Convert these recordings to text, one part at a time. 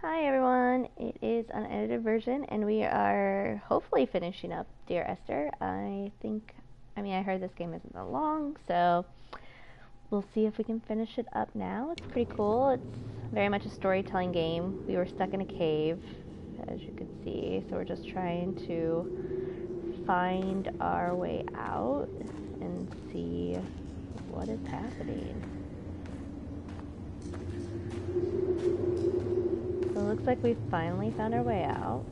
Hi everyone, it is an unedited version and we are hopefully finishing up Dear Esther. I heard this game isn't that long, so we'll see if we can finish it up now. It's pretty cool. It's very much a storytelling game. We were stuck in a cave, as you can see, so we're just trying to find our way out and see what is happening. So it looks like we finally found our way out.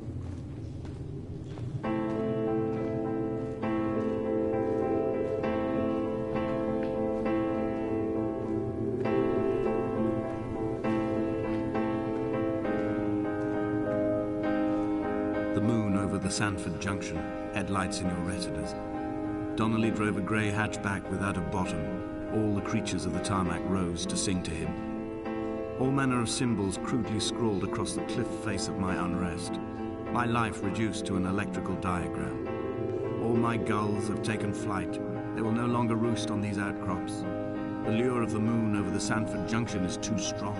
The moon over the Sanford Junction, headlights in your retinas. Donnelly drove a grey hatchback without a bottom. All the creatures of the tarmac rose to sing to him. All manner of symbols crudely scrawled across the cliff face of my unrest. My life reduced to an electrical diagram. All my gulls have taken flight. They will no longer roost on these outcrops. The lure of the moon over the Sanford Junction is too strong.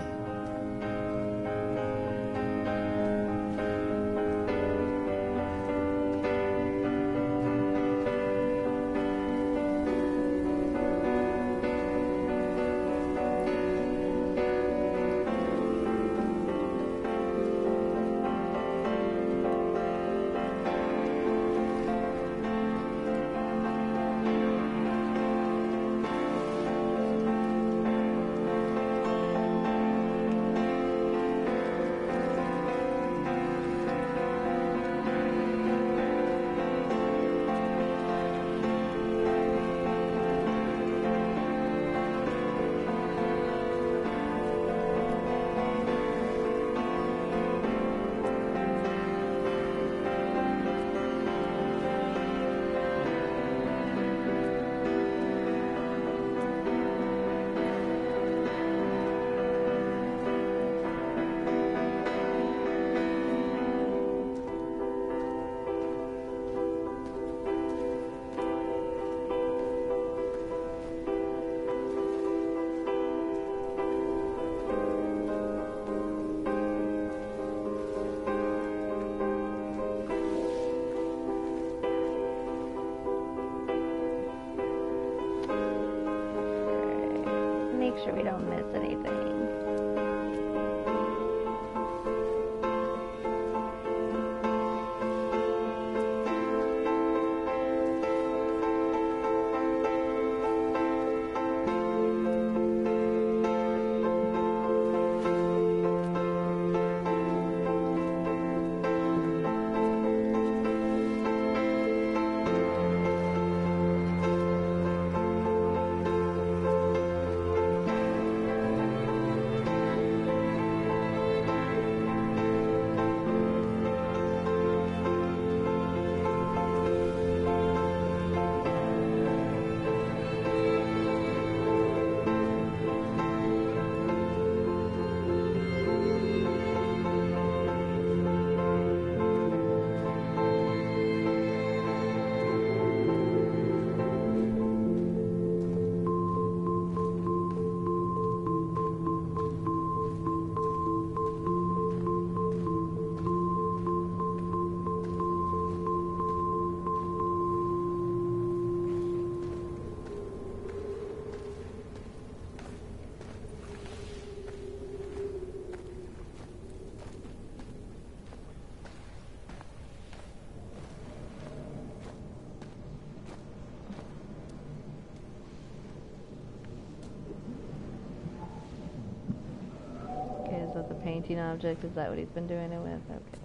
Make sure we don't miss anything. Is that the painting object? Is that what he's been doing it with? Okay.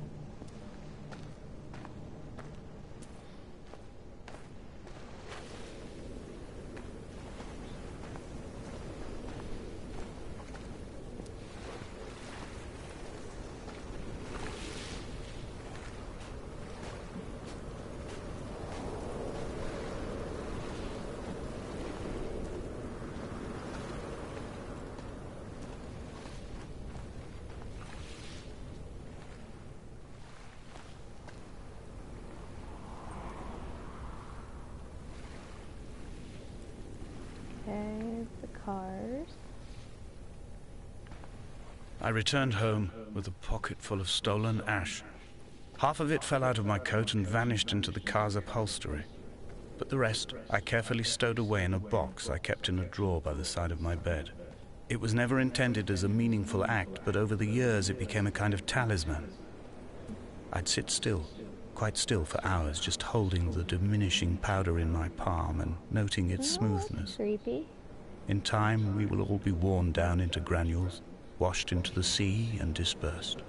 I returned home with a pocket full of stolen ash. Half of it fell out of my coat and vanished into the car's upholstery. But the rest I carefully stowed away in a box I kept in a drawer by the side of my bed. It was never intended as a meaningful act, but over the years it became a kind of talisman. I'd sit still, quite still for hours, just holding the diminishing powder in my palm and noting its smoothness. Creepy. In time, we will all be worn down into granules, washed into the sea and dispersed.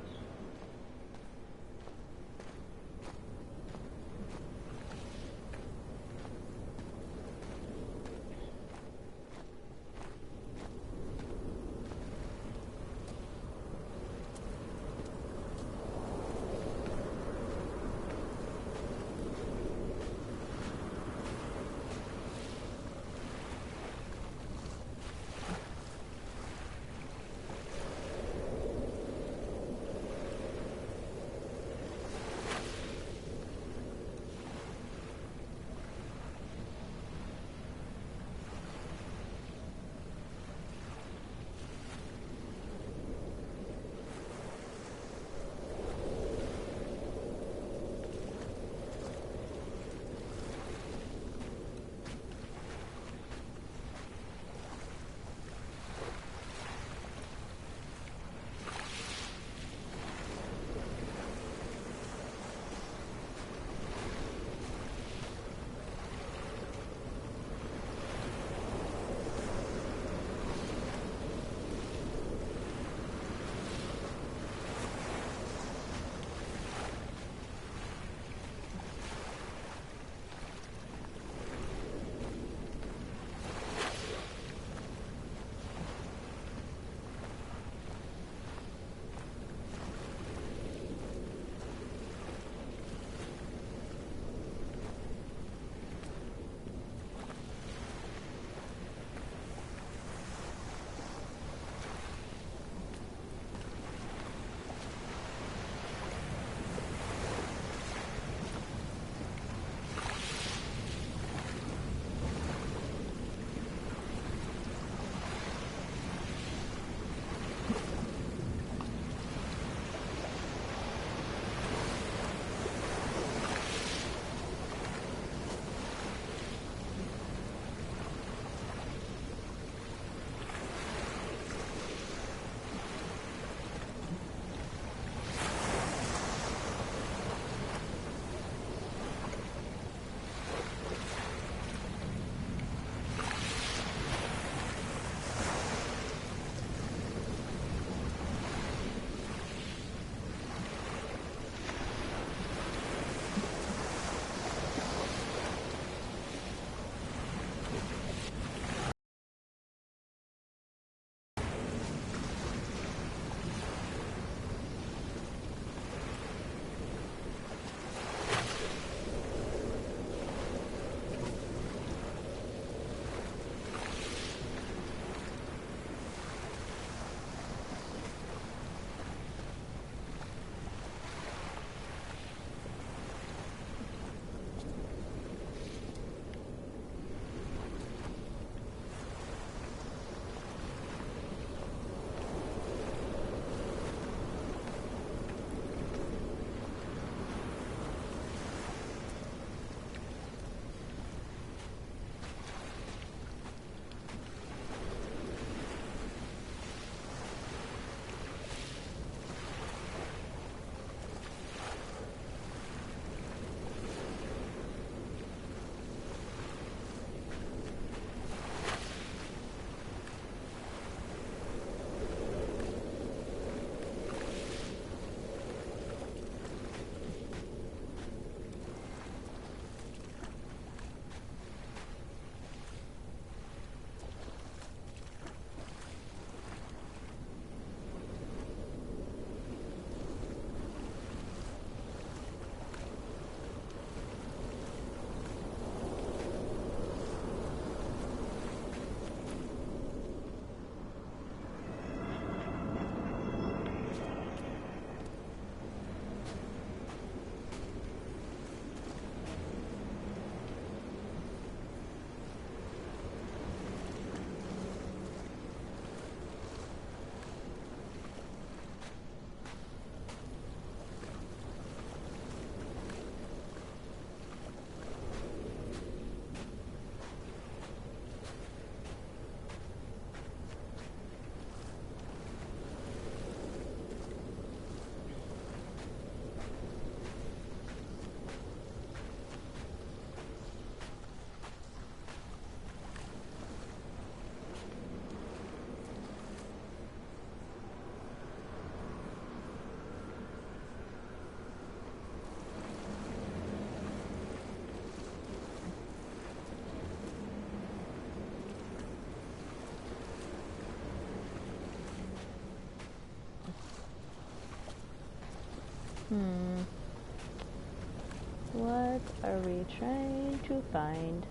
What are we trying to find?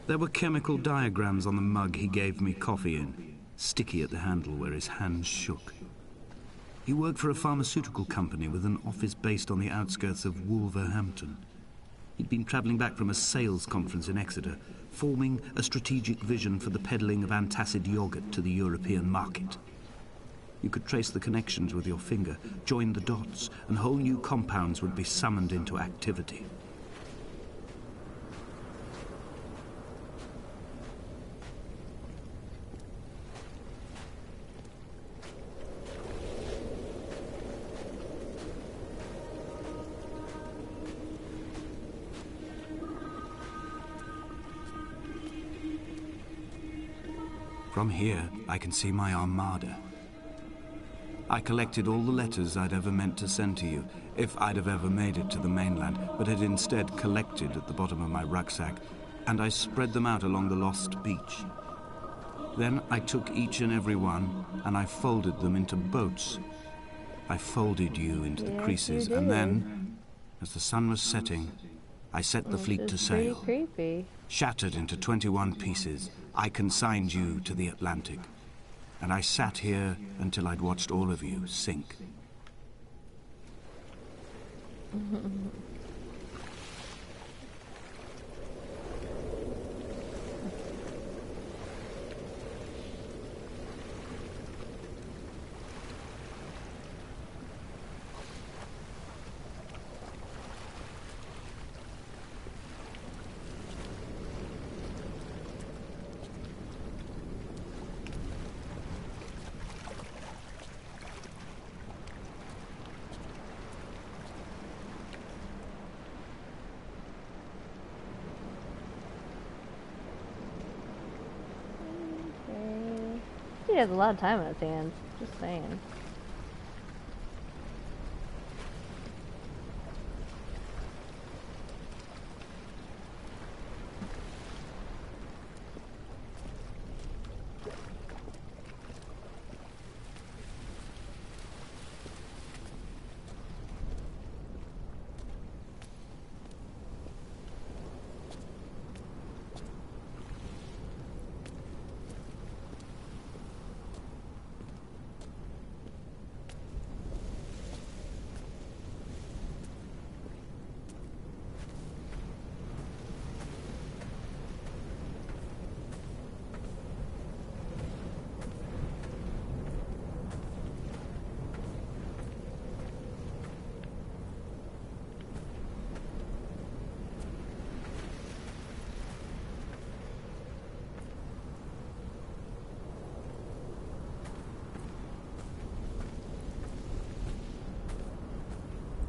There were chemical diagrams on the mug he gave me coffee in, sticky at the handle where his hands shook. He worked for a pharmaceutical company with an office based on the outskirts of Wolverhampton. He'd been travelling back from a sales conference in Exeter, forming a strategic vision for the peddling of antacid yogurt to the European market. You could trace the connections with your finger, join the dots, and whole new compounds would be summoned into activity. From here, I can see my armada. I collected all the letters I'd ever meant to send to you, if I'd have ever made it to the mainland, but had instead collected at the bottom of my rucksack, and I spread them out along the lost beach. Then I took each and every one, and I folded them into boats. I folded you into the creases, and then, as the sun was setting, I set the fleet to sail. Creepy. Shattered into 21 pieces, I consigned you to the Atlantic. And I sat here until I'd watched all of you sink. He has a lot of time on his hands, just saying.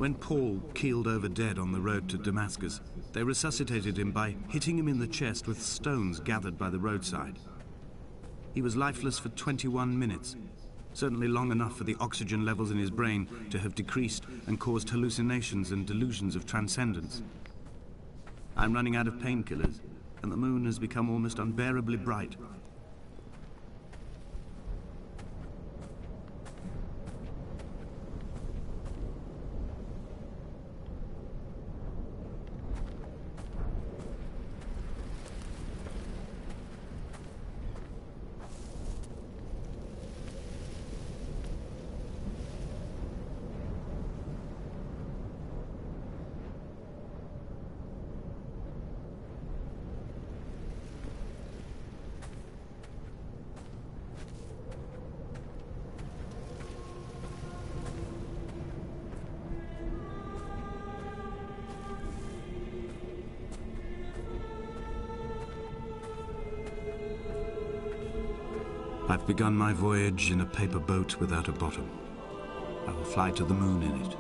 When Paul keeled over dead on the road to Damascus, they resuscitated him by hitting him in the chest with stones gathered by the roadside. He was lifeless for 21 minutes, certainly long enough for the oxygen levels in his brain to have decreased and caused hallucinations and delusions of transcendence. I'm running out of painkillers, and the moon has become almost unbearably bright. I've begun my voyage in a paper boat without a bottom. I will fly to the moon in it.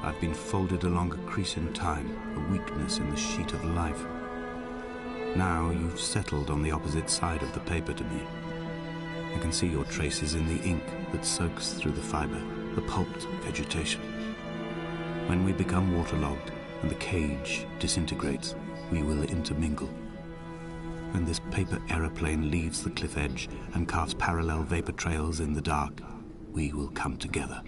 I've been folded along a crease in time, a weakness in the sheet of life. Now you've settled on the opposite side of the paper to me. I can see your traces in the ink that soaks through the fiber, the pulped vegetation. When we become waterlogged and the cage disintegrates, we will intermingle. When this paper aeroplane leaves the cliff edge and casts parallel vapor trails in the dark, we will come together.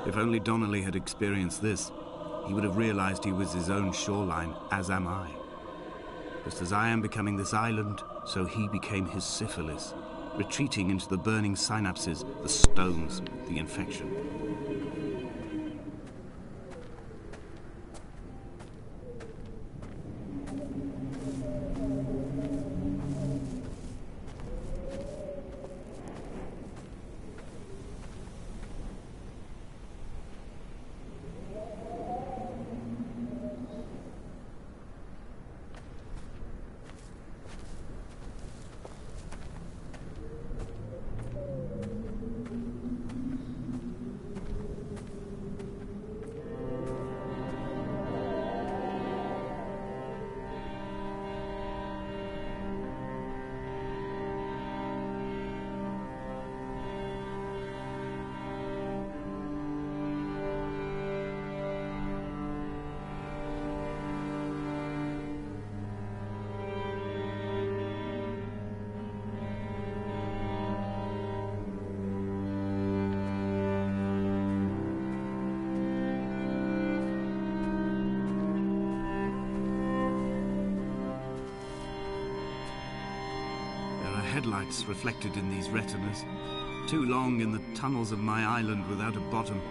If only Donnelly had experienced this, he would have realized he was his own shoreline, as am I. Just as I am becoming this island, so he became his syphilis, retreating into the burning synapses, the stones, the infection. Headlights reflected in these retinas. Too long in the tunnels of my island without a bottom.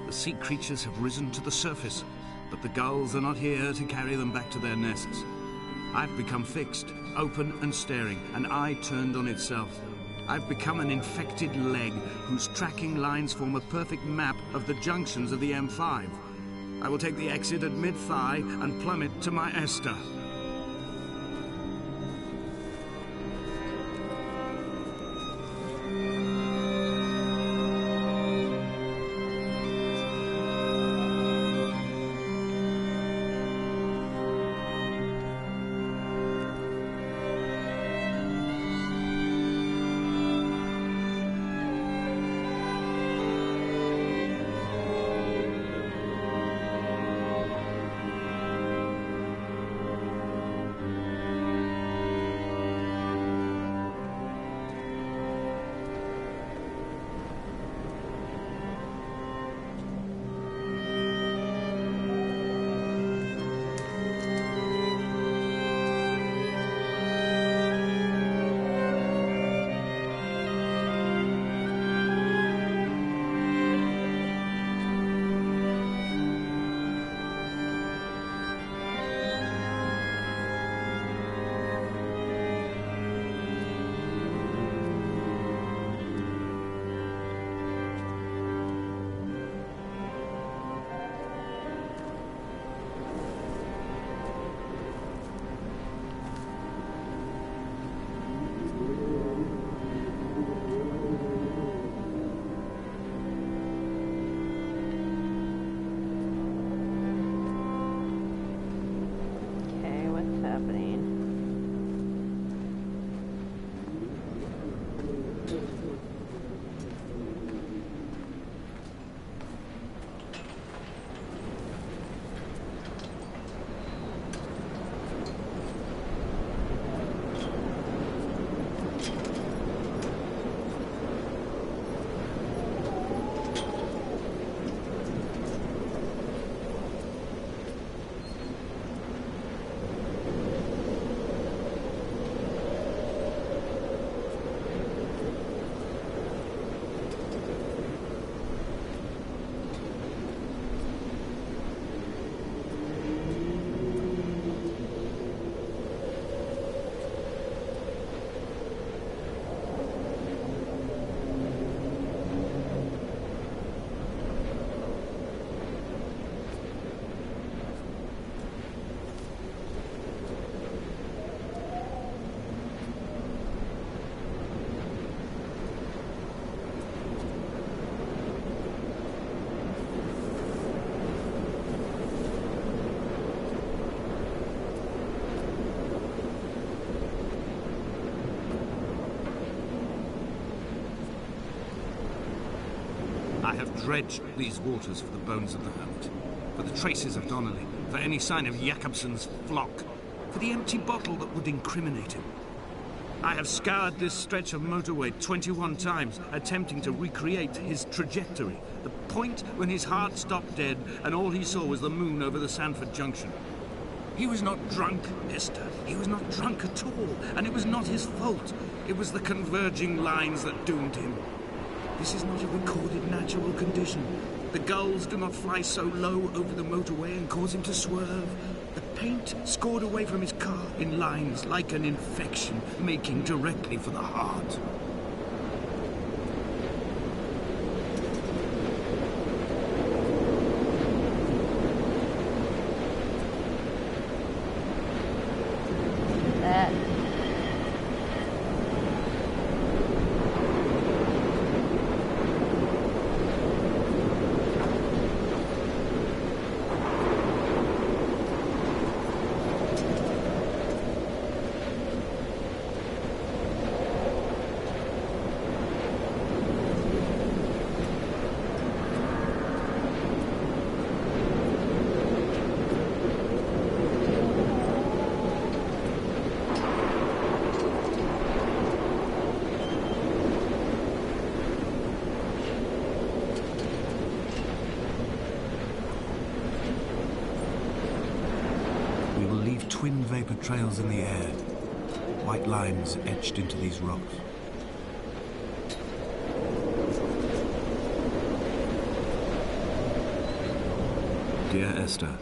The sea creatures have risen to the surface, but the gulls are not here to carry them back to their nests. I've become fixed, open and staring, an eye turned on itself. I've become an infected leg whose tracking lines form a perfect map of the junctions of the M5. I will take the exit at mid-thigh and plummet to my Esther. have dredged these waters for the bones of the hermit, for the traces of Donnelly, for any sign of Jakobsen's flock, for the empty bottle that would incriminate him. I have scoured this stretch of motorway 21 times, attempting to recreate his trajectory, the point when his heart stopped dead and all he saw was the moon over the Sanford Junction. He was not drunk, Esther. He was not drunk at all, and it was not his fault. It was the converging lines that doomed him. This is not a recorded natural condition. The gulls do not fly so low over the motorway and cause him to swerve. The paint scored away from his car in lines like an infection, making directly for the heart. That. Twin vapor trails in the air, white lines etched into these rocks. Dear Esther,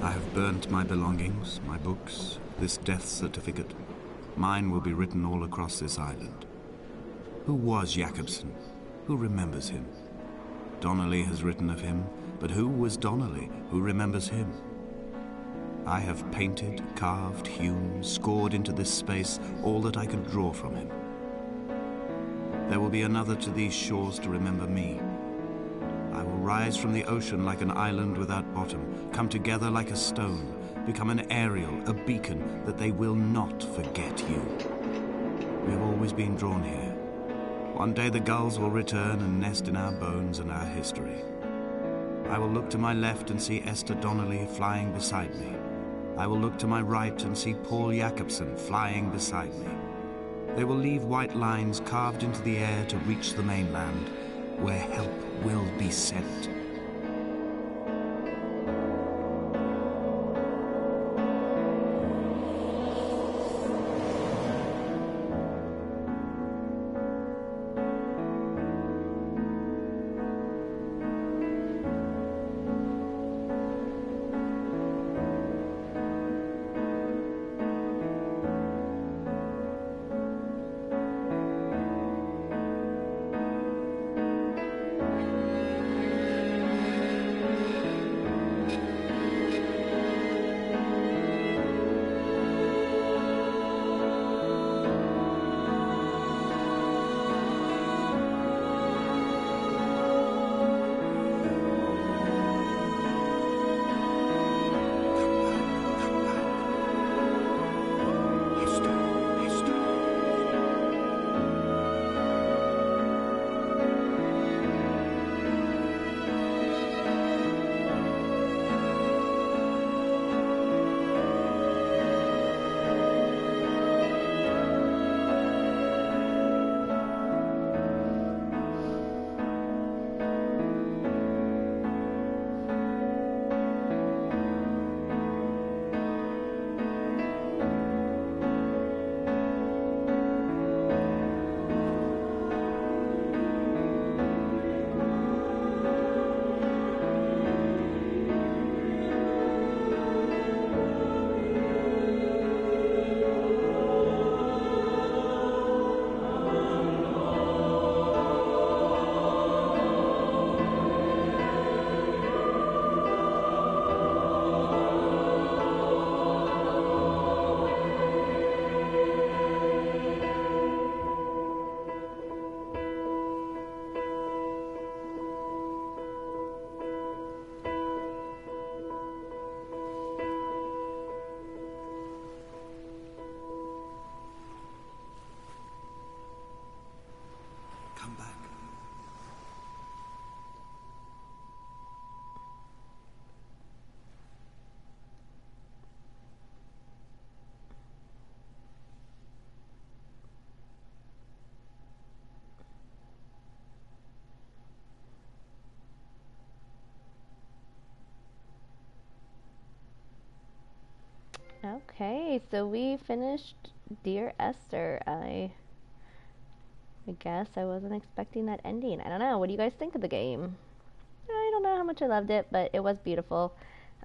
I have burnt my belongings, my books, this death certificate. Mine will be written all across this island. Who was Jakobsen? Who remembers him? Donnelly has written of him, but who was Donnelly? Who remembers him? I have painted, carved, hewn, scored into this space all that I could draw from him. There will be another to these shores to remember me. I will rise from the ocean like an island without bottom, come together like a stone, become an aerial, a beacon, that they will not forget you. We have always been drawn here. One day the gulls will return and nest in our bones and our history. I will look to my left and see Esther Donnelly flying beside me. I will look to my right and see Paul Jakobsen flying beside me. They will leave white lines carved into the air to reach the mainland, where help will be sent. Okay, so we finished Dear Esther. I guess I wasn't expecting that ending. I don't know. What do you guys think of the game? I don't know how much I loved it, but it was beautiful.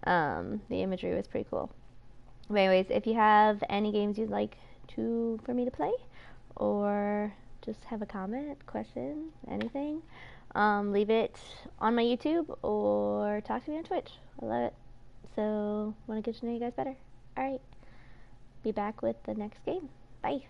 The imagery was pretty cool. But anyways, if you have any games you'd like for me to play, or just have a comment, question, anything, leave it on my YouTube or talk to me on Twitch. I love it. So, want to get to know you guys better. All right, be back with the next game. Bye.